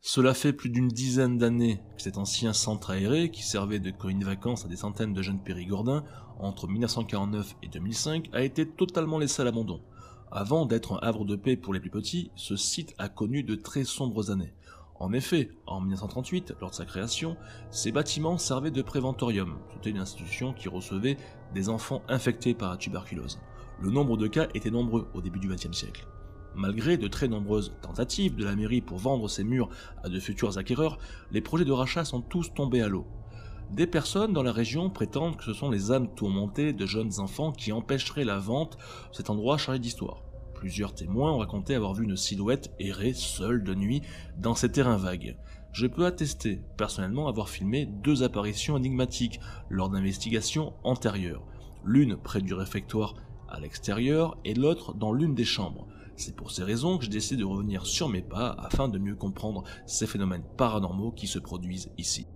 Cela fait plus d'une dizaine d'années que cet ancien centre aéré, qui servait de colonie de vacances à des centaines de jeunes périgourdins entre 1949 et 2005, a été totalement laissé à l'abandon. Avant d'être un havre de paix pour les plus petits, ce site a connu de très sombres années. En effet, en 1938, lors de sa création, ces bâtiments servaient de préventorium. C'était une institution qui recevait des enfants infectés par la tuberculose. Le nombre de cas était nombreux au début du XXe siècle. Malgré de très nombreuses tentatives de la mairie pour vendre ces murs à de futurs acquéreurs, les projets de rachat sont tous tombés à l'eau. Des personnes dans la région prétendent que ce sont les âmes tourmentées de jeunes enfants qui empêcheraient la vente de cet endroit chargé d'histoire. Plusieurs témoins ont raconté avoir vu une silhouette errer seule de nuit dans ces terrains vagues. Je peux attester, personnellement, avoir filmé 2 apparitions énigmatiques lors d'investigations antérieures. L'une près du réfectoire à l'extérieur et l'autre dans l'une des chambres. C'est pour ces raisons que j'ai décidé de revenir sur mes pas afin de mieux comprendre ces phénomènes paranormaux qui se produisent ici.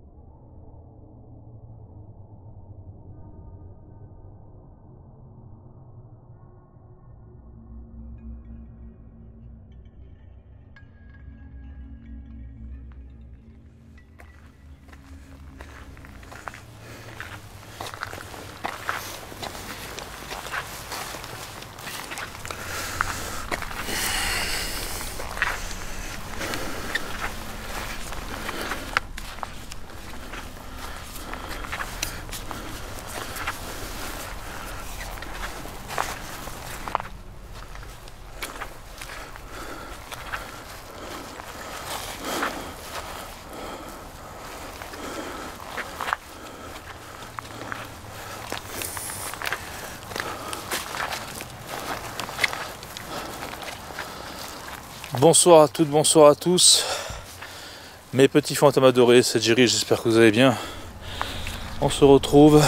Bonsoir à toutes, bonsoir à tous, mes petits fantômes adorés, c'est Jerry, j'espère que vous allez bien. On se retrouve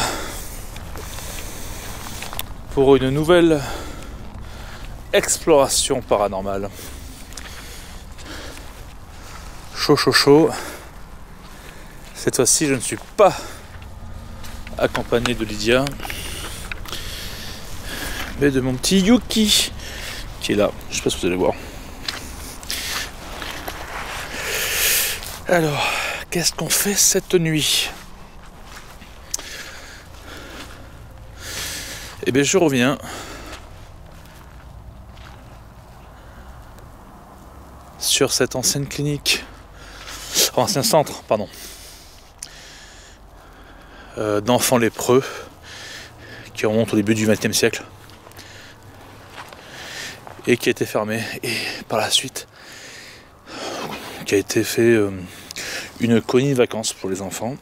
pour une nouvelle exploration paranormale. Chaud, chaud, chaud. Cette fois-ci, je ne suis pas accompagné de Lydia, mais de mon petit Yuki qui est là. Je sais pas si vous allez voir. Alors, qu'est-ce qu'on fait cette nuit? Eh bien, je reviens sur cette ancienne clinique, ancien centre, pardon, d'enfants lépreux qui remonte au début du XXe siècle et qui a été fermé, et par la suite qui a été fait une colonie de vacances pour les enfants.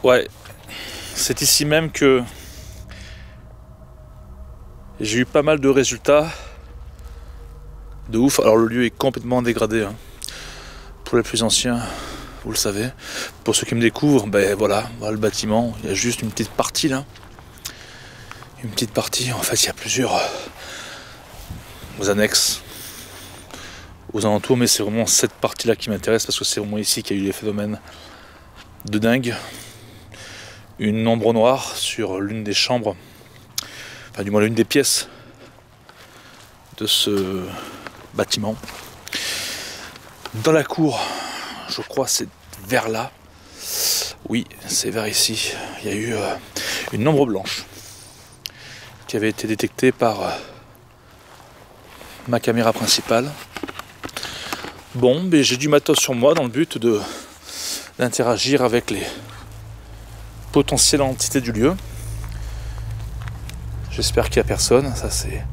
Ouais, c'est ici même que j'ai eu pas mal de résultats de ouf. Alors le lieu est complètement dégradé, hein. Pour les plus anciens, vous le savez. Pour ceux qui me découvrent, ben voilà le bâtiment. Il y a juste une petite partie là. Une petite partie, en fait il y a plusieurs annexes aux alentours, mais c'est vraiment cette partie là qui m'intéresse parce que c'est vraiment ici qu'il y a eu les phénomènes de dingue. Une ombre noire sur l'une des chambres, enfin du moins l'une des pièces de ce bâtiment. Dans la cour, je crois c'est vers là, oui c'est vers ici, il y a eu une ombre blanche qui avait été détectée par ma caméra principale. Bon, mais j'ai du matos sur moi dans le but d'interagir avec les potentielles entités du lieu. J'espère qu'il n'y a personne, ça c'est...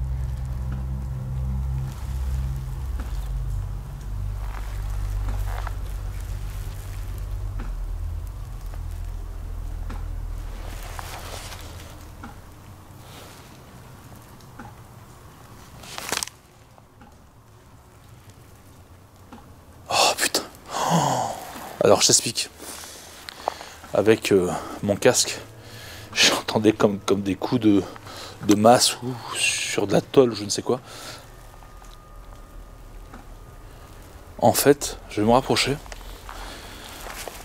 Alors je t'explique. Avec mon casque, j'entendais comme des coups de masse ou sur de la tôle, je ne sais quoi. En fait, je vais me rapprocher.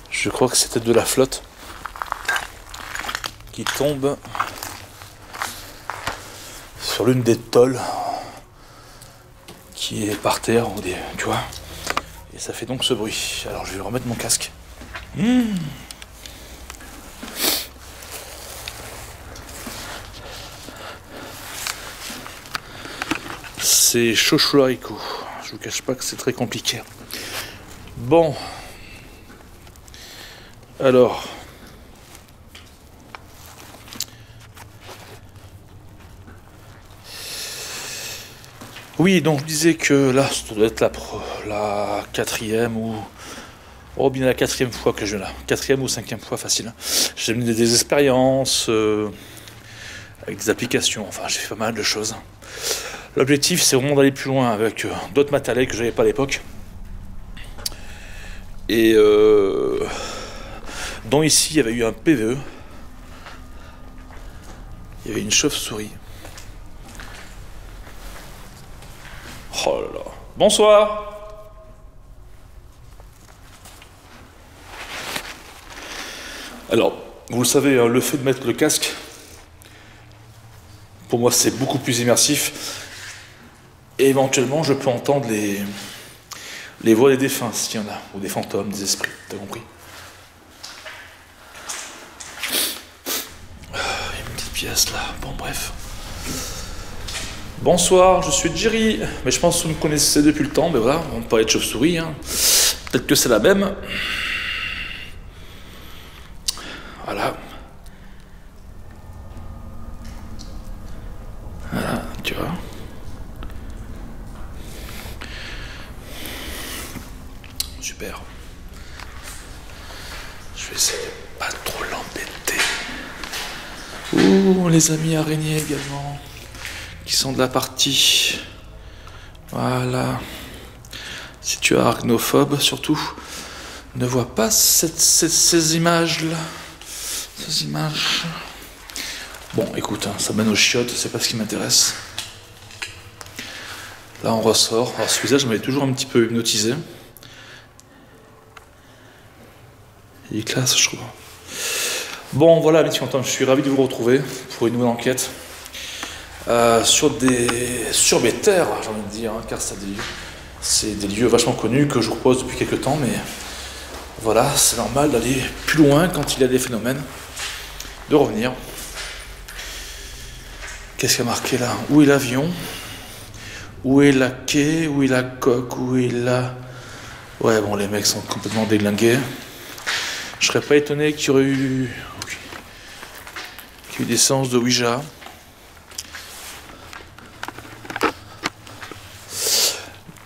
Je crois que c'était de la flotte qui tombe sur l'une des tôles qui est par terre, ou des, tu vois. Et ça fait donc ce bruit. Alors je vais remettre mon casque. C'est chaud haricot. Je vous cache pas que c'est très compliqué. Bon. Alors. Oui, donc je disais que là, ça doit être la quatrième ou... Oh, bien la quatrième fois que je viens là. Quatrième ou cinquième fois, facile. J'ai mené des expériences avec des applications. Enfin, j'ai fait pas mal de choses. L'objectif, c'est vraiment d'aller plus loin avec d'autres matériels que j'avais pas à l'époque. Et dont ici, il y avait eu un PVE. Il y avait une chauve-souris. Oh là là. Bonsoir. Alors, vous le savez, hein, le fait de mettre le casque, pour moi, c'est beaucoup plus immersif. Et éventuellement, je peux entendre les voix des défunts, s'il y en a, ou des fantômes, des esprits, t'as compris? Il y a une petite pièce là, bon bref. Bonsoir, je suis Jerry, mais je pense que vous me connaissez depuis le temps, mais voilà, on parlait de chauve-souris, hein. Peut-être que c'est la même. Voilà. Voilà, tu vois. Super. Je vais essayer de pas trop l'embêter. Ouh, les amis araignées également. Qui sont de la partie. Voilà. Si tu es arachnophobe, surtout, ne vois pas ces images-là. Ces images. Bon, écoute, hein, ça mène aux chiottes, c'est pas ce qui m'intéresse. Là, on ressort. Alors, ce visage m'avait toujours un petit peu hypnotisé. Il est classe, je trouve. Bon, voilà, amis, je suis ravi de vous retrouver pour une nouvelle enquête. Sur mes terres, j'ai envie de dire, hein, car c'est des lieux vachement connus que je vous repose depuis quelques temps, mais voilà, c'est normal d'aller plus loin quand il y a des phénomènes, de revenir. Qu'est-ce qu'il y a marqué là? Où est l'avion? Où est la quai? Où est la coque? Où est la... Ouais, bon, les mecs sont complètement déglingués. Je serais pas étonné qu'il y aurait eu des séances de Ouija.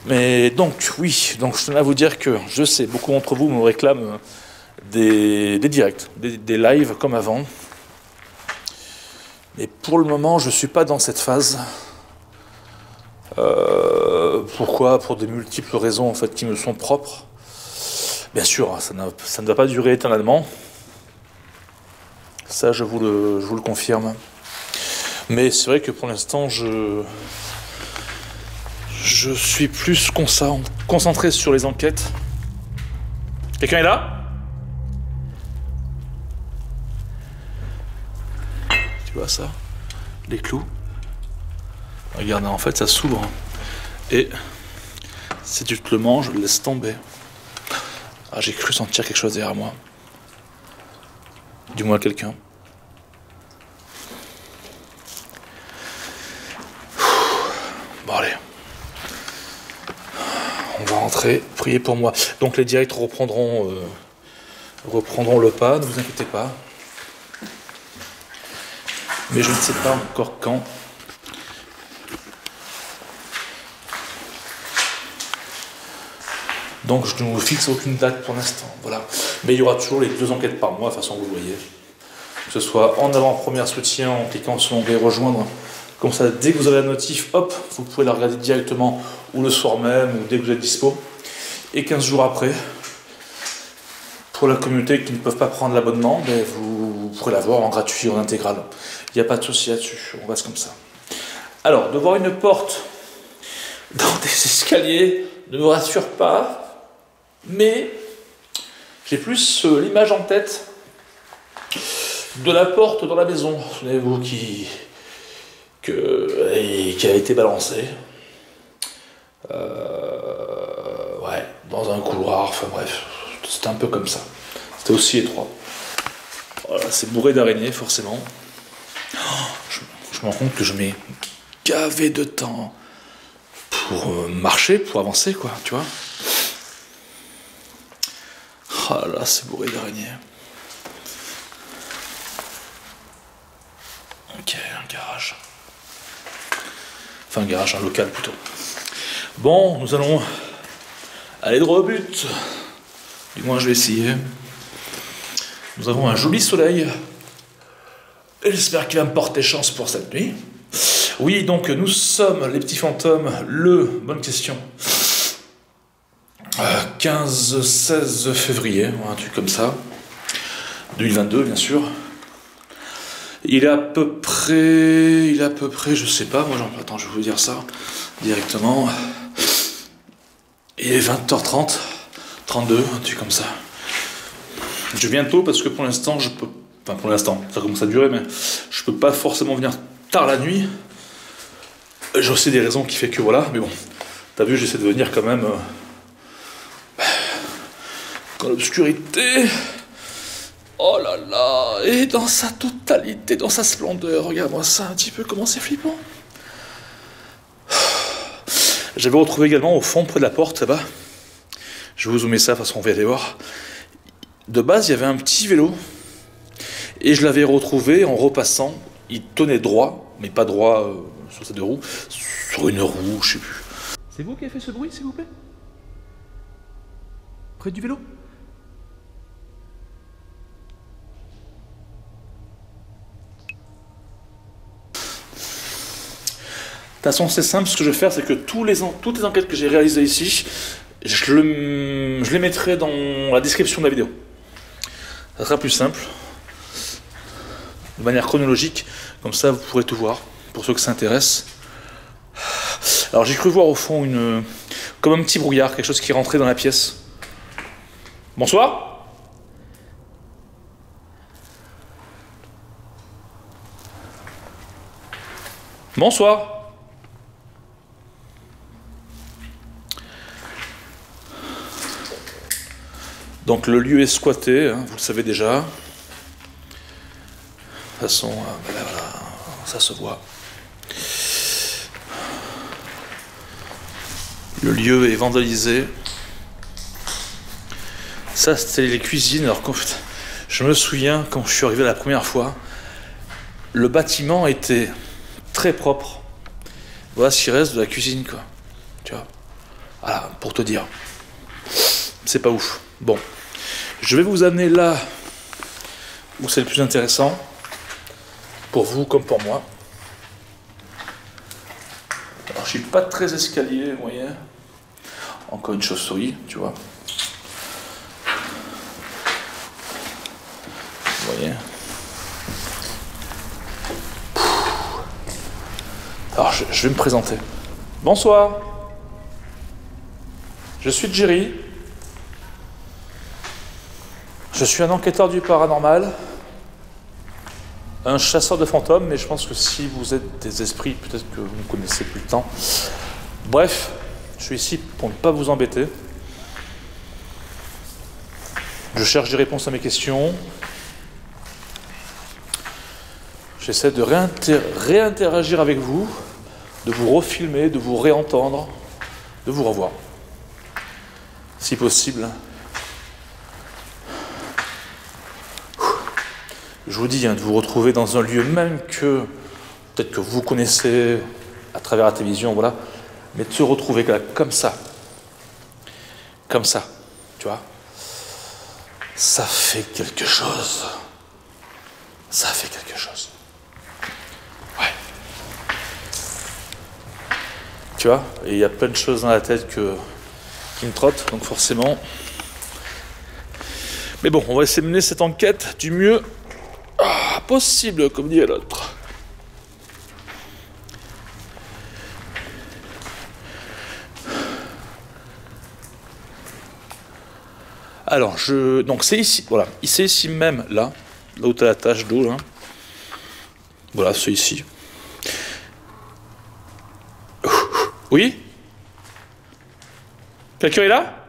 Mais donc, oui, donc je tenais à vous dire que je sais, beaucoup d'entre vous me réclament des directs, des lives comme avant. Mais pour le moment, je ne suis pas dans cette phase. Pourquoi? Pour de multiples raisons en fait qui me sont propres. Bien sûr, ça ne va pas durer éternellement. Ça, je vous le confirme. Mais c'est vrai que pour l'instant, je suis plus concentré sur les enquêtes. Quelqu'un est là? Tu vois ça? Les clous. Regarde, en fait, ça s'ouvre. Et si tu te le manges, laisse tomber. Ah, j'ai cru sentir quelque chose derrière moi. Du moins quelqu'un. Bon, allez. On va rentrer, priez pour moi. Donc les directs reprendront le pas, ne vous inquiétez pas. Mais je ne sais pas encore quand. Donc je ne vous fixe aucune date pour l'instant. Voilà. Mais il y aura toujours les 2 enquêtes par mois, de toute façon vous voyez. Que ce soit en avant-première soutien, en cliquant sur l'onglet rejoindre. Comme ça, dès que vous avez la notif, hop, vous pouvez la regarder directement, ou le soir même, ou dès que vous êtes dispo. Et 15 jours après, pour la communauté qui ne peuvent pas prendre l'abonnement, ben vous pourrez l'avoir en gratuit, en intégral. Il n'y a pas de souci là-dessus, on reste comme ça. Alors, de voir une porte dans des escaliers ne me rassure pas, mais j'ai plus l'image en tête de la porte dans la maison. Souvenez-vous qui a été balancée. dans un couloir, enfin bref, c'était un peu comme ça. C'était aussi étroit. Voilà, c'est bourré d'araignées, forcément. Je me rends compte que je mets gavé de temps pour marcher, pour avancer, quoi, tu vois. Ah là, c'est bourré d'araignées. Ok, un garage. Enfin, un garage, un local plutôt. Bon, nous allons aller droit au but. Du moins, je vais essayer. Nous avons un joli soleil. Et j'espère qu'il va me porter chance pour cette nuit. Oui, donc nous sommes les petits fantômes. Bonne question. 15-16 février, un truc comme ça. 2022, bien sûr. Il est à peu près, je sais pas, attends, je vais vous dire ça directement. Il est 20h30, 32, un truc comme ça. Je viens tôt parce que pour l'instant, ça commence à durer, mais je peux pas forcément venir tard la nuit. J'ai aussi des raisons qui fait que voilà, mais bon, t'as vu, j'essaie de venir quand même dans l'obscurité. Oh là là, et dans sa totalité, dans sa splendeur, regarde-moi ça un petit peu, comment c'est flippant. J'avais retrouvé également au fond, près de la porte, là-bas, je vais vous zoomer ça, de toute façon on va aller voir. De base, il y avait un petit vélo, et je l'avais retrouvé en repassant, il tenait droit, mais pas droit sur ses deux roues, sur une roue, je sais plus. C'est vous qui avez fait ce bruit, s'il vous plaît? Près du vélo? De toute façon, c'est simple, ce que je vais faire, c'est que toutes les enquêtes que j'ai réalisées ici, je les mettrai dans la description de la vidéo. Ça sera plus simple, de manière chronologique, comme ça vous pourrez tout voir, pour ceux que ça intéresse. Alors j'ai cru voir au fond comme un petit brouillard, quelque chose qui rentrait dans la pièce. Bonsoir. Bonsoir. Donc le lieu est squatté, hein, vous le savez déjà. De toute façon, voilà, ça se voit. Le lieu est vandalisé. Ça, c'était les cuisines. Alors, je me souviens, quand je suis arrivé la première fois, le bâtiment était très propre. Voilà ce qui reste de la cuisine, quoi. Tu vois. Voilà, pour te dire. C'est pas ouf. Bon. Je vais vous amener là où c'est le plus intéressant. Pour vous comme pour moi. Alors, je suis pas très escalier, vous voyez. Encore une chauve-souris, tu vois. Vous voyez. Alors, je vais me présenter. Bonsoir. Je suis Jerry. Je suis un enquêteur du paranormal. Un chasseur de fantômes, mais je pense que si vous êtes des esprits, peut-être que vous ne connaissez plus le temps. Bref, je suis ici pour ne pas vous embêter. Je cherche des réponses à mes questions. J'essaie de réinteragir avec vous, de vous refilmer, de vous réentendre, de vous revoir. Si possible. Je vous dis, de vous retrouver dans un lieu même que peut-être que vous connaissez à travers la télévision, voilà, mais de se retrouver comme ça, tu vois, ça fait quelque chose. Ça fait quelque chose. Ouais. Tu vois, et il y a plein de choses dans la tête qui me trottent, donc forcément. Mais bon, on va essayer de mener cette enquête du mieux possible, comme dit l'autre. Alors, donc c'est ici, voilà, c'est ici même, là où tu as la tache d'eau, là. Voilà, c'est ici. Oui? Quelqu'un est là?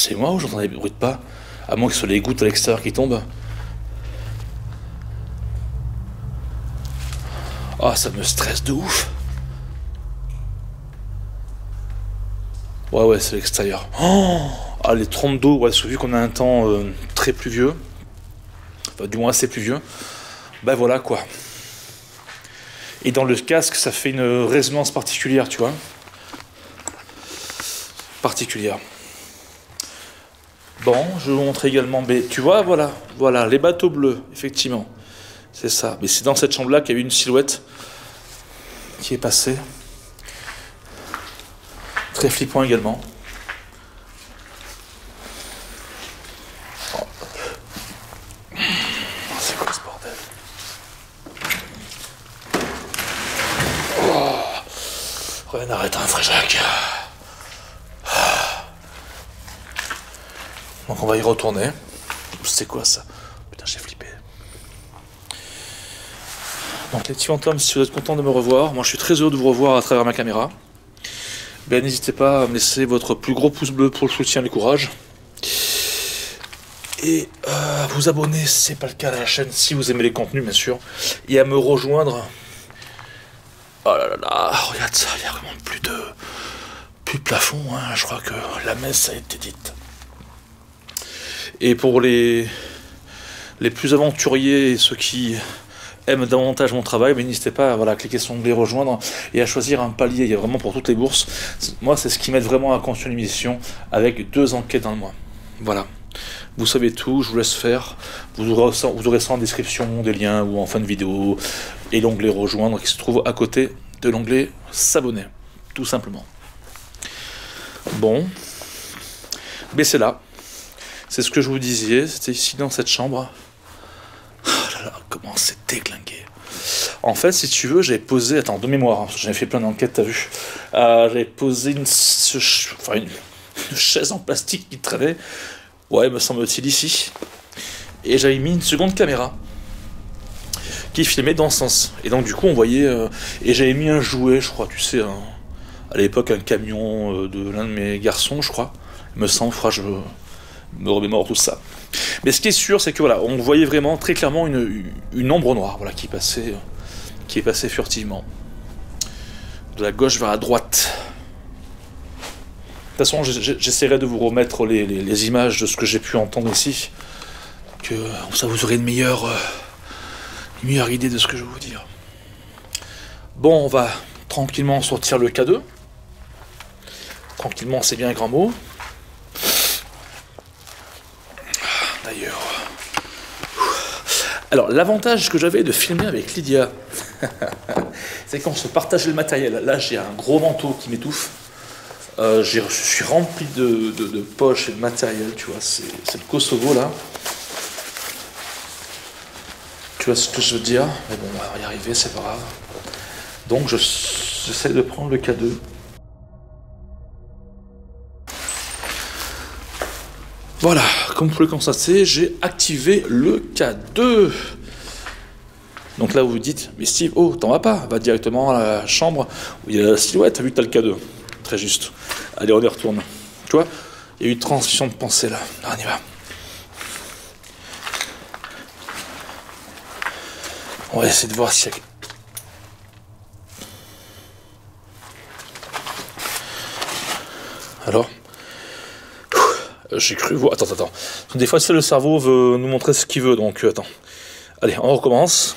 c'est moi ou j'entends des bruits de pas? À moins que ce soit les gouttes à l'extérieur qui tombent. Ah, ça me stresse de ouf. Ouais, c'est l'extérieur. Oh, ah, les trompes d'eau, ouais, vu qu'on a un temps très pluvieux, enfin, du moins assez pluvieux, bah voilà quoi. Et dans le casque, ça fait une résonance particulière, tu vois. Particulière. Bon, je vais vous montrer également, mais tu vois, voilà, les bateaux bleus, effectivement. C'est ça. Mais c'est dans cette chambre-là qu'il y a eu une silhouette qui est passée. Très flippant également. Oh. C'est quoi ce bordel? Oh. Rien n'arrête un vrai Jacques. Donc on va y retourner. C'est quoi ça? Putain, j'ai flippé. Donc les petits fantômes, si vous êtes contents de me revoir, moi je suis très heureux de vous revoir à travers ma caméra. Ben, n'hésitez pas à me laisser votre plus gros pouce bleu pour le soutien et le courage. Et à vous abonner si ce n'est pas le cas à la chaîne, si vous aimez les contenus bien sûr. Et à me rejoindre. Oh là là là, regarde ça, il n'y a vraiment plus de plafond, hein. Je crois que la messe a été dite. Et pour les plus aventuriers et ceux qui aiment davantage mon travail, mais n'hésitez pas à cliquer sur l'onglet rejoindre et à choisir un palier. Il y a vraiment pour toutes les bourses. Moi, c'est ce qui m'aide vraiment à continuer l'émission avec 2 enquêtes dans le mois. Voilà. Vous savez tout, je vous laisse faire. Vous aurez ça en description, des liens ou en fin de vidéo. Et l'onglet rejoindre qui se trouve à côté de l'onglet s'abonner. Tout simplement. Bon. Mais c'est là. C'est ce que je vous disais. C'était ici dans cette chambre. Comment c'est déglingué. En fait, si tu veux, j'avais posé... Attends, de mémoire, j'avais fait plein d'enquêtes, t'as vu. J'avais posé une chaise en plastique qui traînait. Ouais, me semble-t-il, ici. Et j'avais mis une seconde caméra qui filmait dans ce sens. Et donc, du coup, on voyait... et j'avais mis un jouet, je crois, tu sais, à l'époque, un camion de l'un de mes garçons, je crois. Il me semble, je me remémore tout ça. Mais ce qui est sûr, c'est que on voyait vraiment très clairement une ombre noire, qui est passée furtivement de la gauche vers la droite. De toute façon, j'essaierai de vous remettre les images de ce que j'ai pu entendre ici, que ça vous aurez une meilleure idée de ce que je vais vous dire. Bon, on va tranquillement sortir le K2. Tranquillement, c'est bien un grand mot. D'ailleurs. Alors, l'avantage que j'avais de filmer avec Lydia, c'est quand je partageais le matériel. Là, j'ai un gros manteau qui m'étouffe. Je suis rempli de poches et de matériel, tu vois. C'est le Kosovo, là. Tu vois ce que je veux dire? Mais bon, on va y arriver, c'est pas grave. Donc, j'essaie de prendre le K2. Voilà, comme vous pouvez le constater, j'ai activé le K2. Donc là, vous vous dites, mais Steve, oh, t'en vas pas, va directement à la chambre où il y a la silhouette, t'as vu que t'as le K2. Très juste. Allez, on y retourne. Tu vois, il y a eu une transition de pensée là. Là, on y va. On va essayer de voir s'il y a... Alors, j'ai cru voir... Attends. Des fois, c'est le cerveau veut nous montrer ce qu'il veut, donc attends. Allez, on recommence.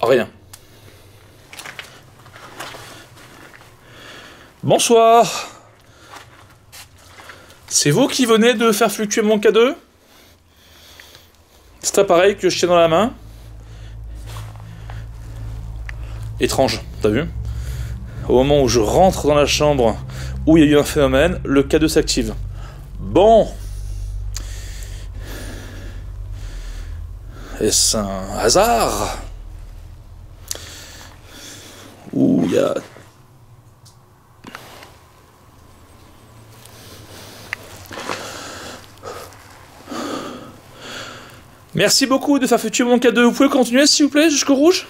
Rien. Bonsoir. C'est vous qui venez de faire fluctuer mon K2 ? C'est appareil que je tiens dans la main. Étrange, t'as vu ? Au moment où je rentre dans la chambre où il y a eu un phénomène, le K2 s'active. Bon. Est-ce un hasard ? Ou il y a... Merci beaucoup de faire fluctuer mon K2. Vous pouvez continuer s'il vous plaît jusqu'au rouge ?